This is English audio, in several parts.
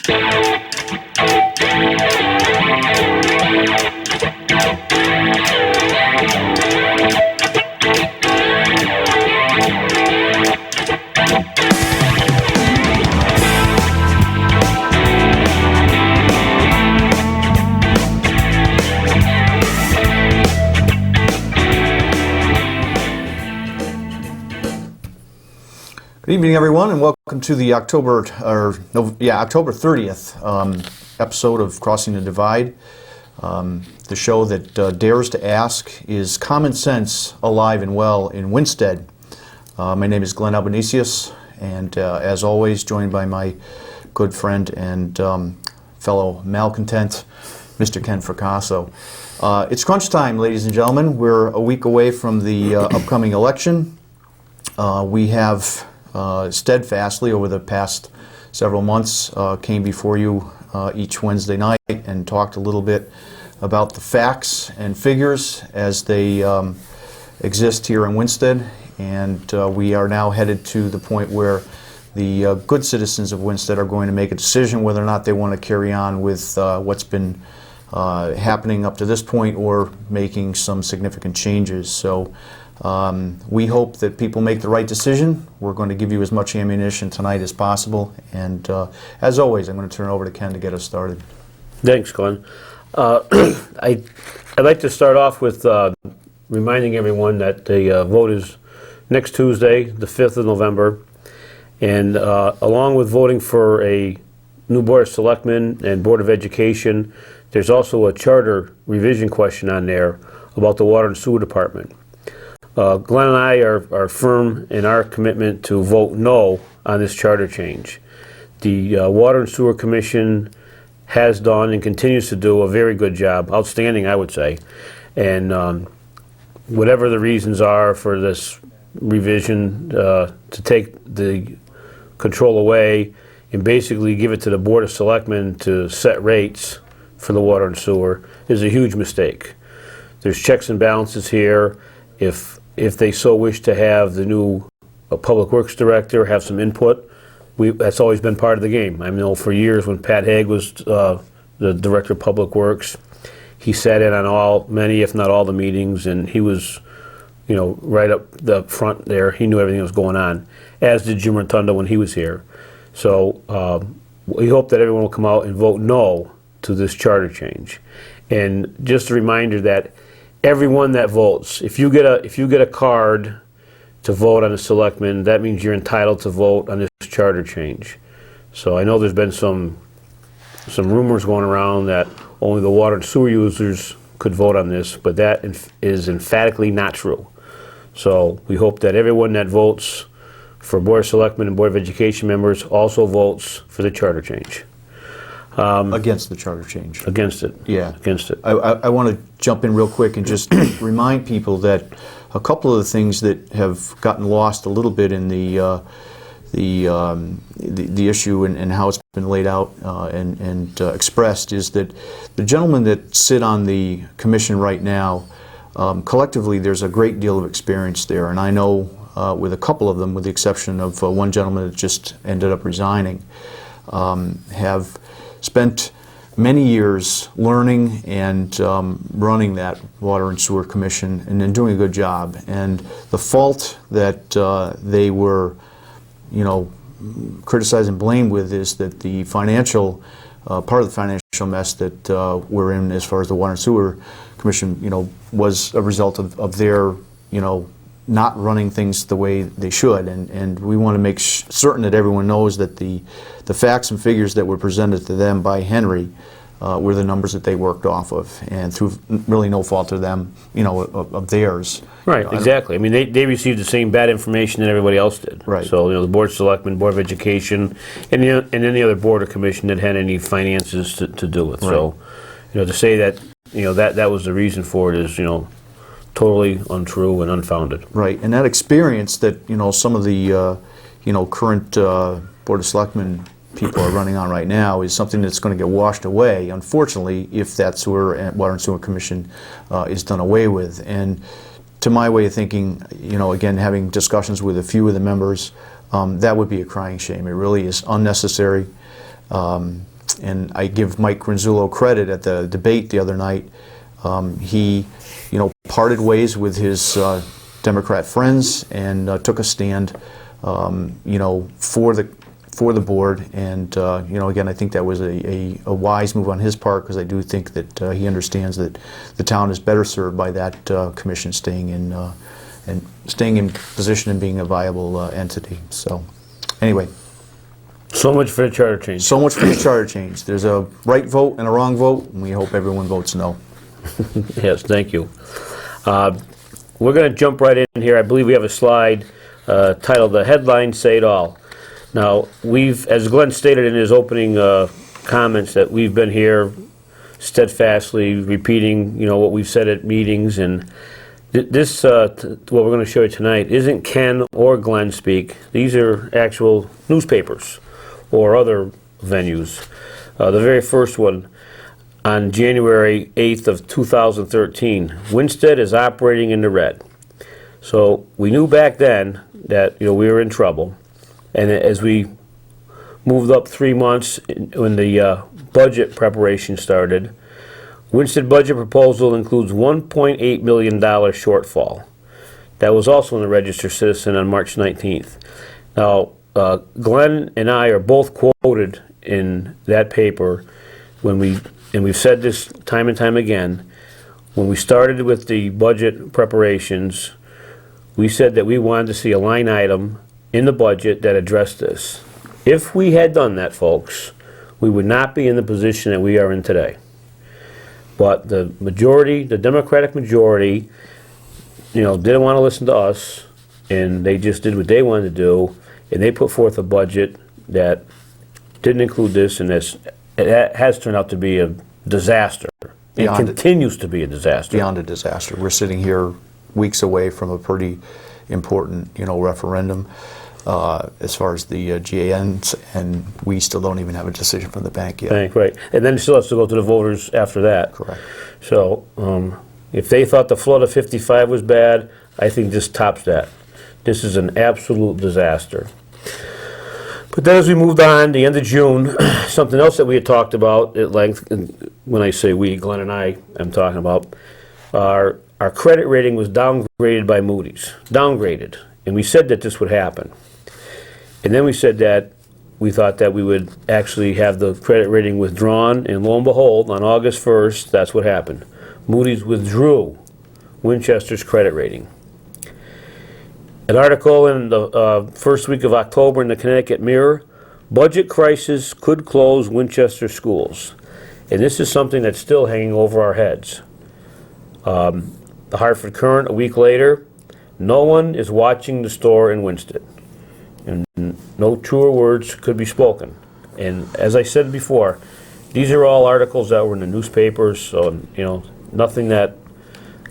Good evening, everyone, and welcome to the October 30th episode of Crossing the Divide. The show that dares to ask, is common sense alive and well in Winstead? My name is Glenn Albanesius, and as always, joined by my good friend and fellow malcontent, Mr. Ken Fracasso. It's crunch time, ladies and gentlemen. We're a week away from the upcoming election. We have steadfastly over the past several months came before you each Wednesday night and talked a little bit about the facts and figures as they exist here in Winstead, and we are now headed to the point where the good citizens of Winstead are going to make a decision whether or not they want to carry on with what's been happening up to this point or making some significant changes. So we hope that people make the right decision. We're going to give you as much ammunition tonight as possible, and as always, I'm going to turn it over to Ken to get us started. Thanks, Glenn. I'd like to start off with reminding everyone that the vote is next Tuesday, the 5th of November, and along with voting for a new Board of Selectmen and Board of Education, there's also a charter revision question on there about the Water and Sewer Department. Glenn and I are firm in our commitment to vote no on this charter change. The Water and Sewer Commission has done and continues to do a very good job, outstanding I would say, and whatever the reasons are for this revision to take the control away and basically give it to the Board of Selectmen to set rates for the water and sewer is a huge mistake. There's checks and balances here. If they so wish to have the new Public Works Director have some input, that's always been part of the game. I know for years when Pat Haig was the Director of Public Works, he sat in on many, if not all, the meetings, and he was, right up the front there. He knew everything that was going on, as did Jim Rotunda when he was here. So we hope that everyone will come out and vote no to this charter change. And just a reminder that everyone that votes, if you get a card to vote on the selectmen, that means you're entitled to vote on this charter change. So I know there's been some rumors going around that only the water and sewer users could vote on this, but that is emphatically not true. So we hope that everyone that votes for Board of Selectmen and Board of Education members also votes for the charter change. Against the charter change. Against it. Yeah. Against it. I want to jump in real quick and just remind people that a couple of the things that have gotten lost a little bit in the issue and how it's been laid out and expressed is that the gentlemen that sit on the commission right now, collectively there's a great deal of experience there, and I know with a couple of them, with the exception of one gentleman that just ended up resigning, have spent many years learning and running that Water and Sewer Commission and then doing a good job. And the fault that they were, criticized and blamed with is that the financial, part of the financial mess that we're in as far as the Water and Sewer Commission, was a result of their, not running things the way they should, and we want to make certain that everyone knows that the facts and figures that were presented to them by Henry were the numbers that they worked off of, and through really no fault of them, of theirs. Right, exactly. I mean, they received the same bad information that everybody else did. Right. So, the Board of Selectmen, Board of Education, and any other board or commission that had any finances to do with. Right. So, to say that, that was the reason for it is, totally untrue and unfounded. Right, and that experience that some of the current Board of Selectmen people are running on right now is something that's going to get washed away, unfortunately, if that Water and Sewer Commission is done away with. And to my way of thinking, again, having discussions with a few of the members, that would be a crying shame. It really is unnecessary. and I give Mike Granzullo credit at the debate the other night. He, parted ways with his Democrat friends and took a stand, for the board. And again, I think that was a wise move on his part, because I do think that he understands that the town is better served by that commission staying in position and being a viable entity. So, anyway. So much for the charter change. So much for the charter change. There's a right vote and a wrong vote, and we hope everyone votes no. Yes, thank you. We're going to jump right in here. I believe we have a slide titled "The Headlines Say It All." Now, as Glenn stated in his opening comments, that we've been here steadfastly repeating, what we've said at meetings, and this, what we're going to show you tonight, isn't Ken or Glenn speak. These are actual newspapers or other venues. The very first one, on January 8th of 2013, Winstead is operating in the red. So we knew back then that we were in trouble. And as we moved up 3 months when the budget preparation started, Winstead budget proposal includes $1.8 million shortfall. That was also in the Register Citizen on March 19th. Now, Glenn and I are both quoted in that paper and we've said this time and time again, when we started with the budget preparations, we said that we wanted to see a line item in the budget that addressed this. If we had done that, folks, we would not be in the position that we are in today. But the majority, the Democratic majority, didn't want to listen to us, and they just did what they wanted to do, and they put forth a budget that didn't include this, and it has turned out to be a disaster. It continues to be a disaster. Beyond a disaster. We're sitting here weeks away from a pretty important, referendum as far as the GANs, and we still don't even have a decision from the bank yet. Right. And then it still has to go to the voters after that. Correct. So if they thought the flood of '55 was bad, I think this tops that. This is an absolute disaster. But then as we moved on, the end of June, something else that we had talked about at length, and when I say we, Glenn and I am talking about, our credit rating was downgraded by Moody's. Downgraded. And we said that this would happen. And then we said that we thought that we would actually have the credit rating withdrawn, and lo and behold, on August 1st, that's what happened. Moody's withdrew Winchester's credit rating. An article in the first week of October in the Connecticut Mirror, budget crisis could close Winchester schools. And this is something that's still hanging over our heads. The Hartford Current, a week later, no one is watching the store in Winstead. And no truer words could be spoken. And as I said before, these are all articles that were in the newspapers, so nothing that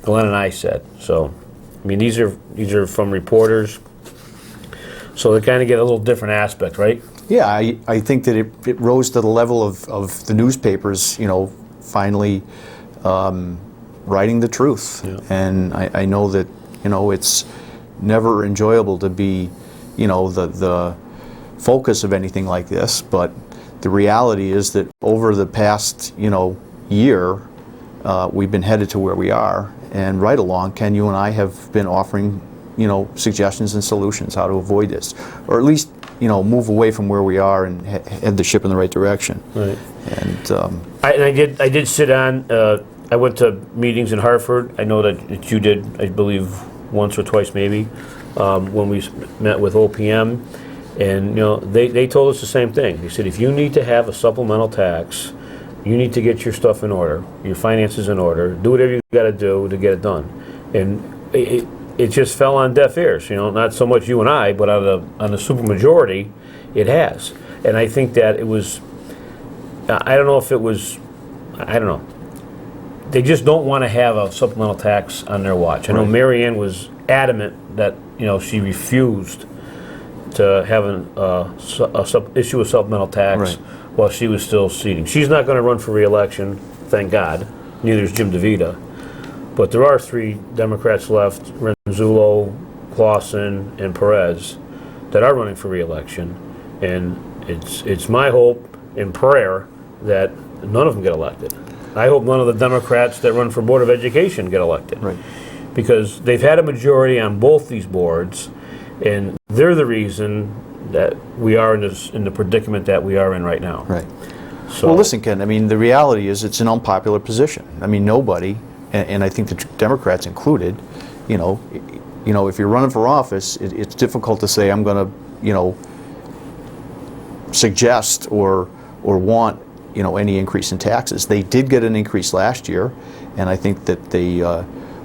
Glenn and I said. So, I mean, these are from reporters, so they kind of get a little different aspect, right? Yeah, I think that it rose to the level of the newspapers, finally writing the truth. Yeah. And I know that, it's never enjoyable to be, the focus of anything like this, but the reality is that over the past, year, we've been headed to where we are, and right along, Ken, you and I have been offering, suggestions and solutions how to avoid this, or at least, move away from where we are and head the ship in the right direction. Right. And I did sit on. I went to meetings in Hartford. I know that you did. I believe once or twice, maybe, when we met with OPM, and they told us the same thing. They said if you need to have a supplemental tax, you need to get your stuff in order, your finances in order, do whatever you got to do to get it done. And it just fell on deaf ears, not so much you and I, but on the supermajority, it has. And I think that it was, I don't know if it was, I don't know. They just don't want to have a supplemental tax on their watch. I know Mary Ann was adamant that, she refused to have issue a supplemental tax while she was still seating. She's not going to run for re-election, thank God. Neither is Jim DeVita. But there are 3 Democrats left, Renzullo, Clausen, and Perez, that are running for re-election. And it's my hope and prayer that none of them get elected. I hope none of the Democrats that run for Board of Education get elected. Right. Because they've had a majority on both these boards, and they're the reason that we are in the predicament that we are in right now. Right. So, Well, listen, Ken, I mean, the reality is it's an unpopular position. I mean, nobody, and I think the Democrats included, you know, if you're running for office, it's difficult to say I'm going to, suggest or want, any increase in taxes. They did get an increase last year, and I think that they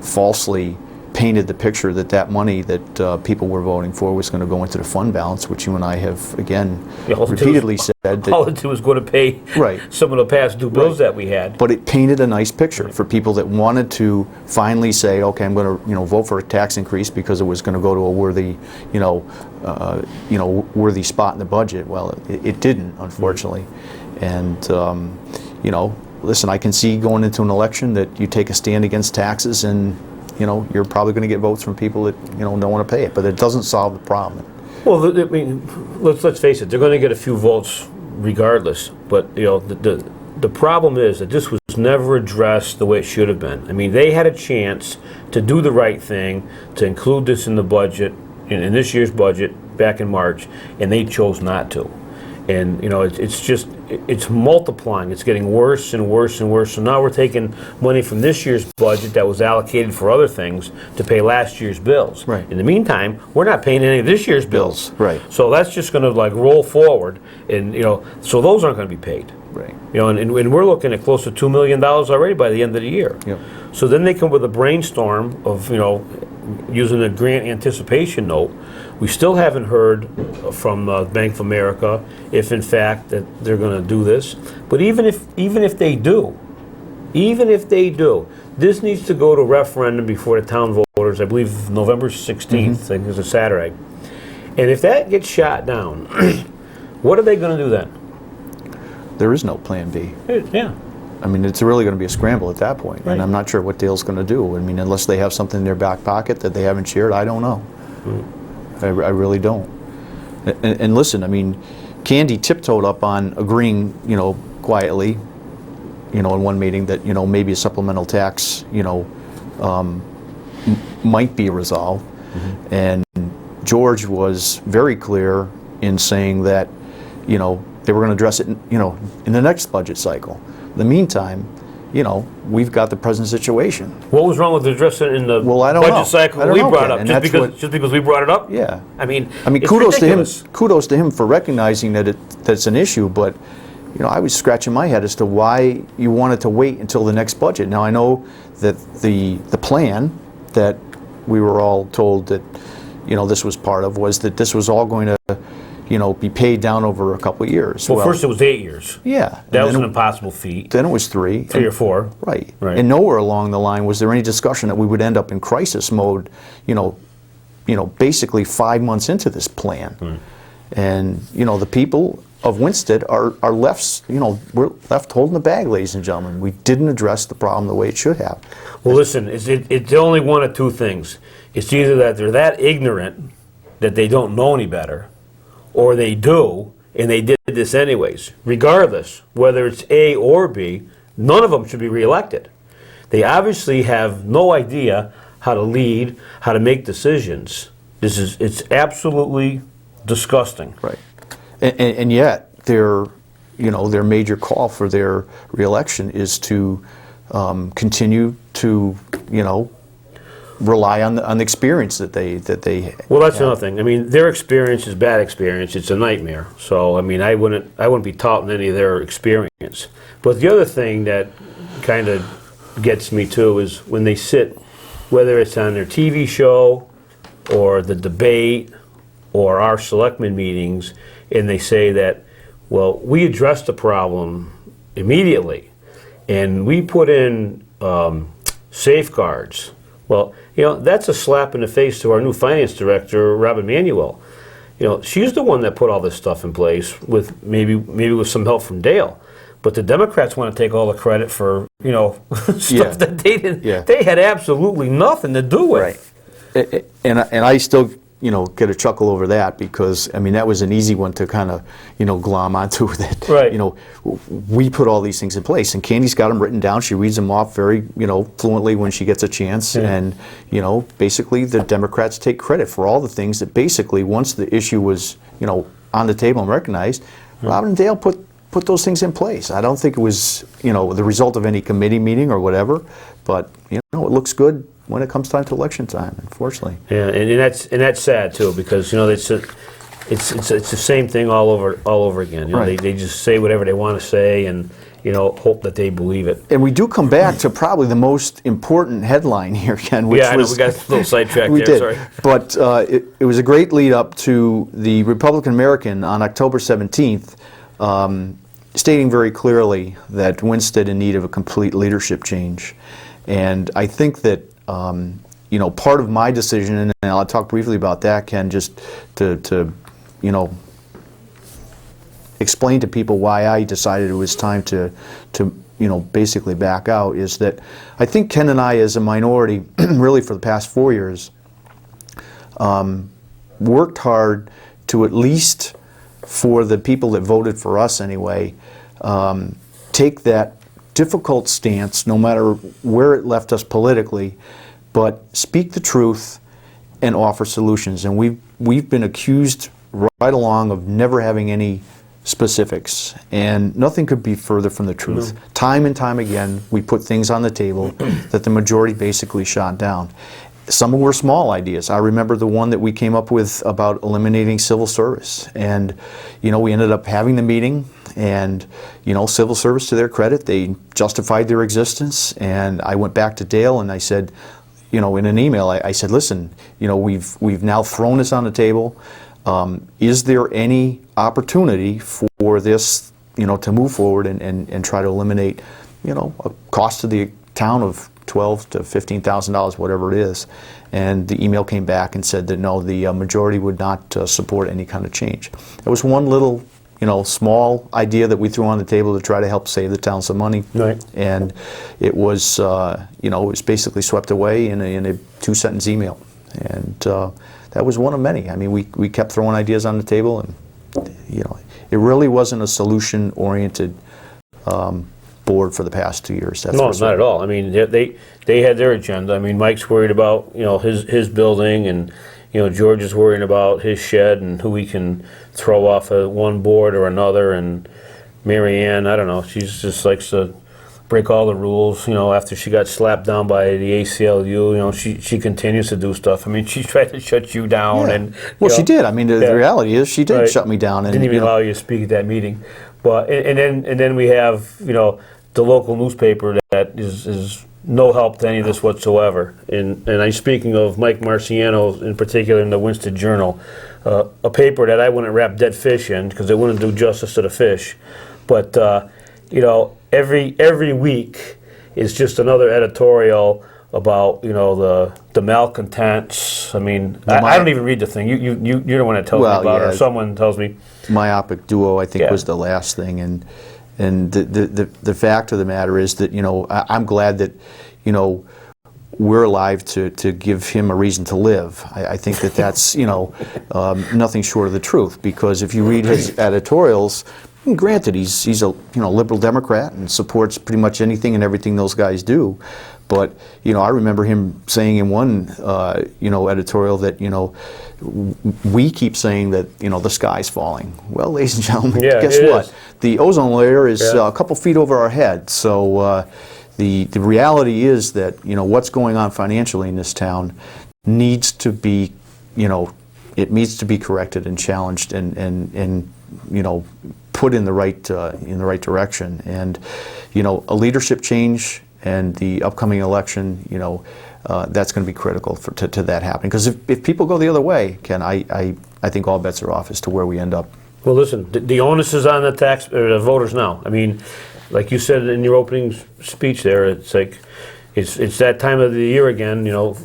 falsely painted the picture that money that people were voting for was going to go into the fund balance, which you and I have, again, repeatedly said that all it was going to pay some of the past due bills that we had. But it painted a nice picture for people that wanted to finally say, okay, I'm going to vote for a tax increase because it was going to go to a worthy, worthy spot in the budget. Well, it didn't, unfortunately. And listen, I can see going into an election that you take a stand against taxes and you're probably going to get votes from people that don't want to pay it, but it doesn't solve the problem. Well, I mean, let's face it, they're going to get a few votes regardless. But the problem is that this was never addressed the way it should have been. I mean, they had a chance to do the right thing, to include this in the budget, in this year's budget back in March, and they chose not to. And it's multiplying. It's getting worse and worse and worse. So now we're taking money from this year's budget that was allocated for other things to pay last year's bills. Right. In the meantime, we're not paying any of this year's bills. Right. So that's just going to roll forward, and so those aren't going to be paid. Right. And we're looking at close to $2 million already by the end of the year. Yep. So then they come with a brainstorm of using a grant anticipation note. We still haven't heard from Bank of America if, in fact, that they're going to do this. But even if they do, this needs to go to referendum before the town voters. I believe November 16th. I think it's a Saturday. And if that gets shot down, what are they going to do then? There is no plan B. Yeah. I mean, it's really going to be a scramble at that point, Right. and I'm not sure what Dale's going to do. I mean, unless they have something in their back pocket that they haven't shared, I don't know. I really don't. And listen, I mean, Candy tiptoed up on agreeing, quietly, in one meeting that, maybe a supplemental tax, might be resolved. And George was very clear in saying that, they were going to address it, in the next budget cycle. In the meantime, we've got the present situation. What was wrong with addressing it in the budget cycle we brought up? Just because we brought it up? Yeah. I mean, kudos ridiculous. to him. Kudos to him for recognizing that it's an issue. But I was scratching my head as to why you wanted to wait until the next budget. Now I know that the plan that we were all told that this was part of was that this was all going to be paid down over a couple of years. Well, first it was 8 years. Yeah. That was an impossible feat. Then it was 3. 3 or 4. Right. And nowhere along the line was there any discussion that we would end up in crisis mode, basically 5 months into this plan. And, the people of Winsted are left, we're left holding the bag, ladies and gentlemen. We didn't address the problem the way it should have. Well, listen, it's only one of two things. It's either that they're that ignorant that they don't know any better, or they do, and they did this anyways. Regardless, whether it's A or B, none of them should be reelected. They obviously have no idea how to lead, how to make decisions. It's absolutely disgusting. Right. And yet, their major call for their reelection is to continue to, rely on the experience that they Well, that's another thing. I mean, their experience is bad experience. It's a nightmare. So, I mean, I wouldn't be taught in any of their experience. But the other thing that kind of gets me too is when they sit, whether it's on their TV show or the debate or our selectmen meetings, and they say that, well, we addressed the problem immediately, and we put in safeguards. Well, that's a slap in the face to our new finance director, Robin Manuel. She's the one that put all this stuff in place with maybe with some help from Dale. But the Democrats want to take all the credit for, stuff that they didn't. Yeah. They had absolutely nothing to do with. Right. And I still get a chuckle over that, because I mean that was an easy one to kind of glom onto. That Right. We put all these things in place, and Candy's got them written down. She reads them off very fluently when she gets a chance, and basically the Democrats take credit for all the things that basically once the issue was on the table and recognized, Robin and Dale put those things in place. I don't think it was the result of any committee meeting or whatever, but it looks good when it comes time to election time, unfortunately. Yeah, and that's sad too, because it's the same thing all over again. Right. They just say whatever they want to say, and hope that they believe it. And we do come back to probably the most important headline here, Ken, which I know, was we got a little sidetracked we there. did, Sorry. but it was a great lead up to the Republican American on October 17th, stating very clearly that Winsted in need of a complete leadership change. And I think that part of my decision, and I'll talk briefly about that, Ken, just to explain to people why I decided it was time to basically back out, is that I think Ken and I, as a minority, really for the past 4 years, worked hard to, at least for the people that voted for us anyway, take that difficult stance, no matter where it left us politically, but speak the truth and offer solutions. And we've been accused right along of never having any specifics, and nothing could be further from the truth. No. Time and time again, we put things on the table that the majority basically shot down. Some were small ideas. I remember the one that we came up with about eliminating civil service, and we ended up having the meeting, and civil service, to their credit, they justified their existence. And I went back to Dale and I said, in an email, I said, listen, we've now thrown this on the table. Is there any opportunity for this, to move forward and try to eliminate, a cost to the town of $12,000 to $15,000, whatever it is? And the email came back and said that no, the majority would not support any kind of change. It was one little, small idea that we threw on the table to try to help save the town some money. Right. And it was, it was basically swept away in a 2-sentence email. And that was one of many. I mean, we kept throwing ideas on the table, and it really wasn't a solution-oriented board for the past 2 years. That's No, not at all. I mean, they had their agenda. I mean, Mike's worried about his building, and George is worrying about his shed and who he can throw off of one board or another. And Mary Ann, I don't know, she just likes to break all the rules. After she got slapped down by the ACLU, she continues to do stuff. I mean, she tried to shut you down, yeah. and well, she did. I mean, the reality is she did shut me down, and didn't even allow you to speak at that meeting. But and then we have the local newspaper that is no help to any of this whatsoever. And I'm speaking of Mike Marciano in particular in the Winston Journal, a paper that I wouldn't wrap dead fish in because it wouldn't do justice to the fish. But every week is just another editorial about the malcontents. I mean, I don't even read the thing. You're the one that tells me about it, or someone tells me. Myopic duo, I think, was the last thing, and the fact of the matter is that I'm glad that we're alive to give him a reason to live. I think that's nothing short of the truth, because if you read his editorials, granted he's a liberal Democrat and supports pretty much anything and everything those guys do, but I remember him saying in one editorial that we keep saying that the sky's falling. Well, ladies and gentlemen, guess what? Is. The ozone layer is a couple feet over our head. So the reality is that what's going on financially in this town needs to be it needs to be corrected and challenged and put in the right direction. And a leadership change and the upcoming election, that's going to be critical to that happening. Because if people go the other way, Ken, I think all bets are off as to where we end up. Well, listen, the onus is on the voters now. I mean, like you said in your opening speech there, it's like it's that time of the year again,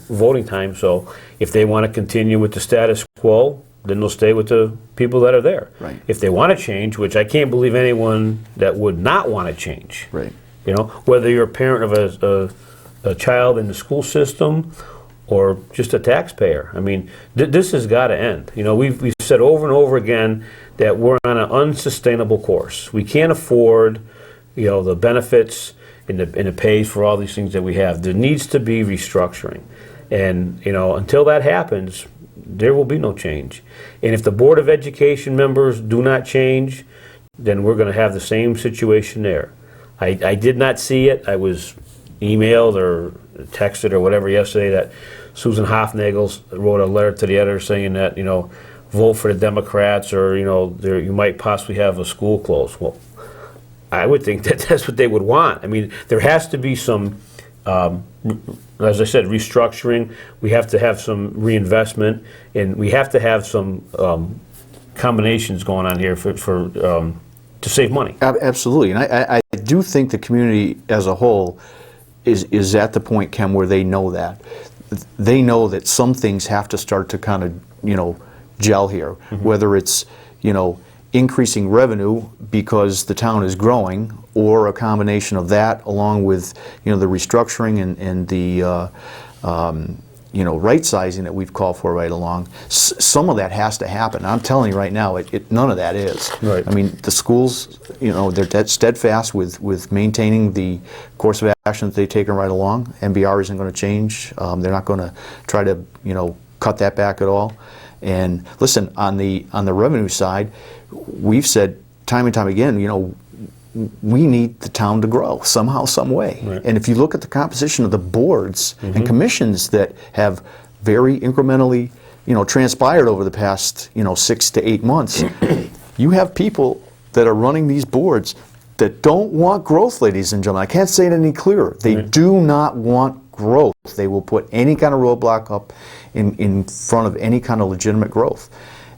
voting time. So if they want to continue with the status quo, then they'll stay with the people that are there. Right. If they want to change, which I can't believe anyone that would not want to change. Right. Whether you're a parent of a child in the school system, or just a taxpayer. I mean, this has got to end. You know, we've said over and over again that we're on an unsustainable course. We can't afford, you know, the benefits and the pays for all these things that we have. There needs to be restructuring. And, you know, until that happens, there will be no change. And if the Board of Education members do not change, then we're going to have the same situation there. I did not see it. I was emailed or texted or whatever yesterday that Susan Hofnagel wrote a letter to the editor saying that, you know, vote for the Democrats, or, you know, you might possibly have a school closed. Well, I would think that that's what they would want. I mean, there has to be some, as I said, restructuring. We have to have some reinvestment, and we have to have some combinations going on here to save money. Absolutely, and I do think the community as a whole is at the point, Ken, where they know that. They know that some things have to start to kind of, you know, gel here, whether it's, you know, increasing revenue because the town is growing, or a combination of that along with, you know, the restructuring and the you know, right sizing that we've called for right along. Some of that has to happen. I'm telling you right now, none of that is. Right. I mean, the schools, you know, they're steadfast with maintaining the course of action that they've taken right along. MBR isn't going to change. They're not going to try to, you know, cut that back at all. And listen, on the revenue side, we've said time and time again, you know, we need the town to grow somehow, some way. Right. And if you look at the composition of the boards and commissions that have very incrementally, you know, transpired over the past, you know, 6 to 8 months, you have people that are running these boards that don't want growth, ladies and gentlemen. I can't say it any clearer. They do not want growth. They will put any kind of roadblock up in front of any kind of legitimate growth.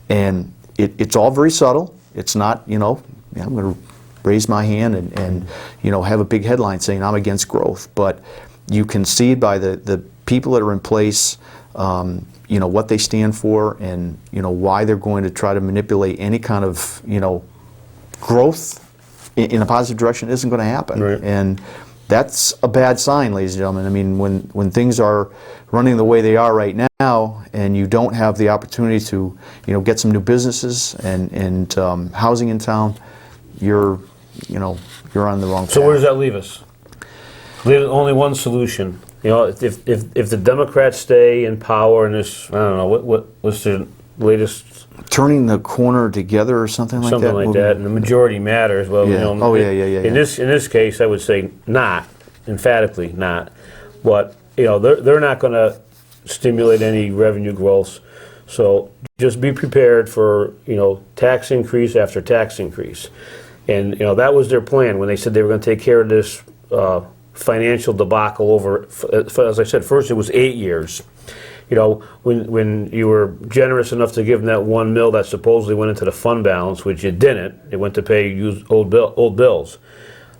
And it's all very subtle. It's not, you know, I'm going to raise my hand and you know, have a big headline saying I'm against growth. But you can see by the people that are in place, you know, what they stand for, and, you know, why they're going to try to manipulate any kind of, you know, growth in a positive direction isn't going to happen. Right. And that's a bad sign, ladies and gentlemen. I mean, when things are running the way they are right now, and you don't have the opportunity to, you know, get some new businesses and housing in town, you're on the wrong path. So where does that leave us? There's only one solution. You know, if the Democrats stay in power, and this, I don't know, what's the latest? Turning the corner together or something like that? Something like that, and the majority matters. Well, Yeah. you know, Yeah. In this case, I would say not, emphatically not. But, you know, they're not going to stimulate any revenue growth. So just be prepared for, you know, tax increase after tax increase. And, you know, that was their plan when they said they were going to take care of this financial debacle over, as I said, first it was 8 years. You know, when you were generous enough to give them that $1 million that supposedly went into the fund balance, which you didn't, it went to pay used old bills.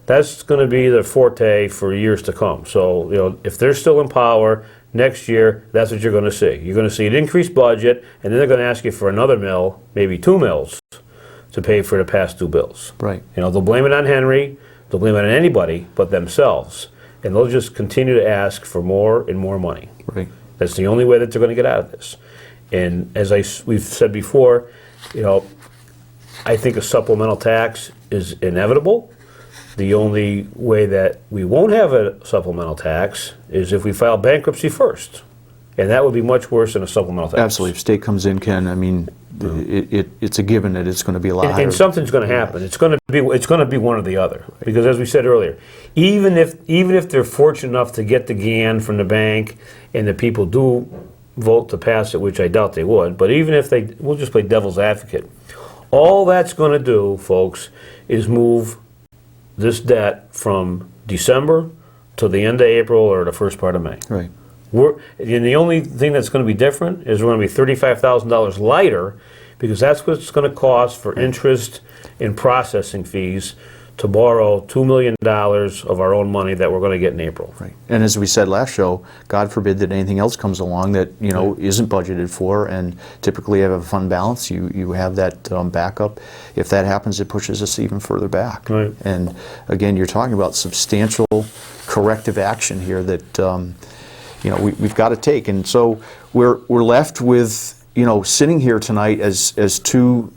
That's going to be their forte for years to come. So, you know, if they're still in power next year, that's what you're going to see. You're going to see an increased budget, and then they're going to ask you for another $1 million, maybe $2 million, to pay for the past due bills. Right. You know, they'll blame it on Henry, they'll blame it on anybody but themselves, and they'll just continue to ask for more and more money. Right. That's the only way that they're going to get out of this. And as we've said before, you know, I think a supplemental tax is inevitable. The only way that we won't have a supplemental tax is if we file bankruptcy first. And that would be much worse than a supplemental tax. Absolutely. If state comes in, Ken, I mean, it's a given that it's going to be a lot higher. And something's going to happen. It's going to be one or the other. Because as we said earlier, even if they're fortunate enough to get the GAN from the bank, and the people do vote to pass it, which I doubt they would, but even if we'll just play devil's advocate. All that's going to do, folks, is move this debt from December to the end of April or the first part of May. Right. And the only thing that's going to be different is we're going to be $35,000 lighter, because that's what it's going to cost for interest and processing fees to borrow $2 million of our own money that we're going to get in April. Right. And as we said last show, God forbid that anything else comes along that, you know, isn't budgeted for, and typically you have a fund balance, you have that backup. If that happens, it pushes us even further back. Right. And again, you're talking about substantial corrective action here that we've got to take. And so we're left with, sitting here tonight as two,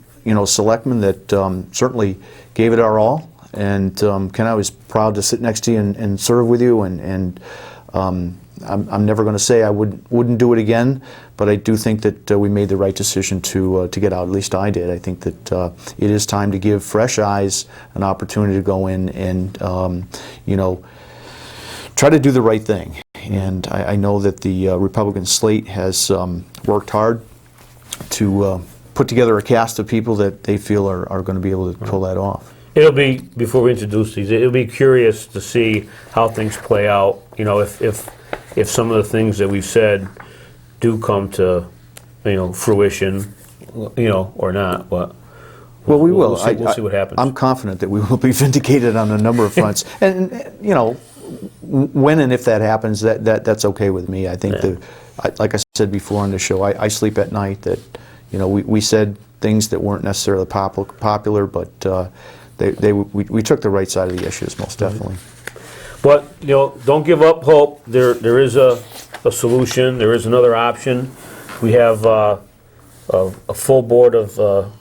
selectmen that certainly gave it our all. And Ken, I was proud to sit next to you and serve with you. And I'm never going to say I wouldn't do it again, but I do think that we made the right decision to get out. At least I did. I think that it is time to give fresh eyes an opportunity to go in and try to do the right thing. And I know that the Republican slate has worked hard to put together a cast of people that they feel are going to be able to pull that off. It'll be, before we introduce these, it'll be curious to see how things play out. If some of the things that we've said do come to, fruition, or not. But we will. We'll see what happens. I'm confident that we will be vindicated on a number of fronts. and when and if that happens, that's okay with me. I think like I said before on the show, I sleep at night. That we said things that weren't necessarily popular, but we took the right side of the issues, most definitely. But don't give up hope. There is a solution. There is another option. We have a full board of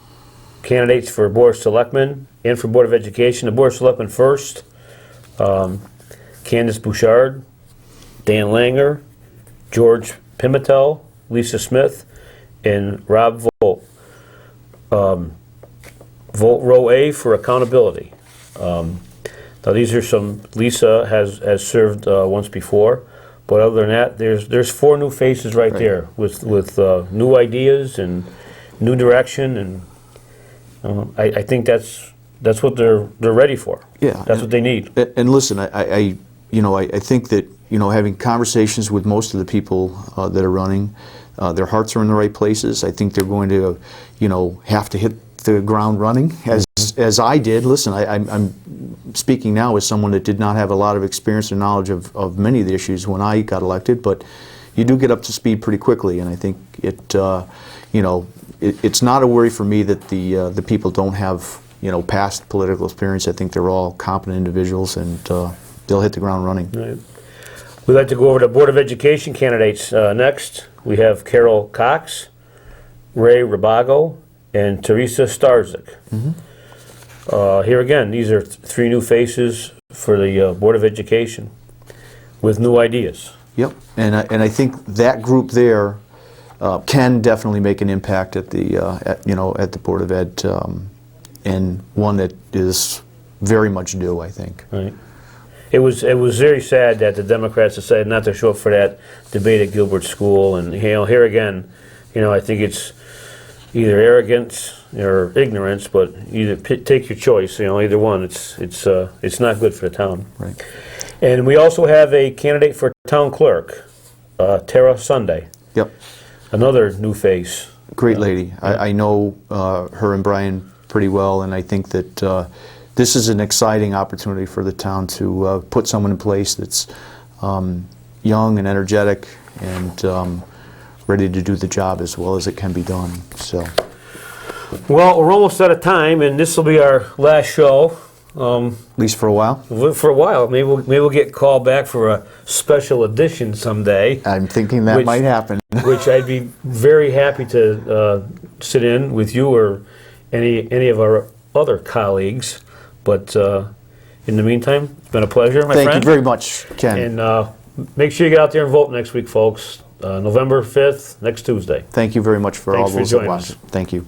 candidates for Board of Selectmen and for Board of Education. The Board of Selectmen first. Candace Bouchard, Dan Langer, George Pimentel, Lisa Smith, and Rob Volt. Vote row A for accountability. Now these are some. Lisa has served once before, but other than that, there's 4 new faces right there with new ideas and new direction, and I think that's what they're ready for. Yeah, that's what they need. And listen, I think that having conversations with most of the people that are running, their hearts are in the right places. I think they're going to have to hit the ground running as I did. Listen, I'm speaking now as someone that did not have a lot of experience and knowledge of many of the issues when I got elected, but you do get up to speed pretty quickly, and I think it's not a worry for me that the people don't have past political experience. I think they're all competent individuals, and they'll hit the ground running. Right. We'd like to go over to Board of Education candidates next. We have Carol Cox, Ray Rabago, and Teresa Starzik. Here again, these are 3 new faces for the Board of Education with new ideas. Yep, and I think that group there can definitely make an impact at the at the Board of Ed, and one that is very much due, I think. Right. It was very sad that the Democrats decided not to show up for that debate at Gilbert School, and here again, I think it's either arrogance or ignorance, but either take your choice. Either one. It's not good for the town. Right. And we also have a candidate for town clerk, Tara Sunday. Yep. Another new face. Great lady. I know her and Brian pretty well, and I think that this is an exciting opportunity for the town to put someone in place that's young and energetic and ready to do the job as well as it can be done. So, well, we're almost out of time, and this will be our last show. At least for a while. For a while, maybe we'll get called back for a special edition someday. I'm thinking that might happen. Which I'd be very happy to sit in with you or any of our other colleagues. But in the meantime, it's been a pleasure, my friend. Thank you very much, Ken. And make sure you get out there and vote next week, folks. November 5th, next Tuesday. Thank you very much for all those that watched. Thank you.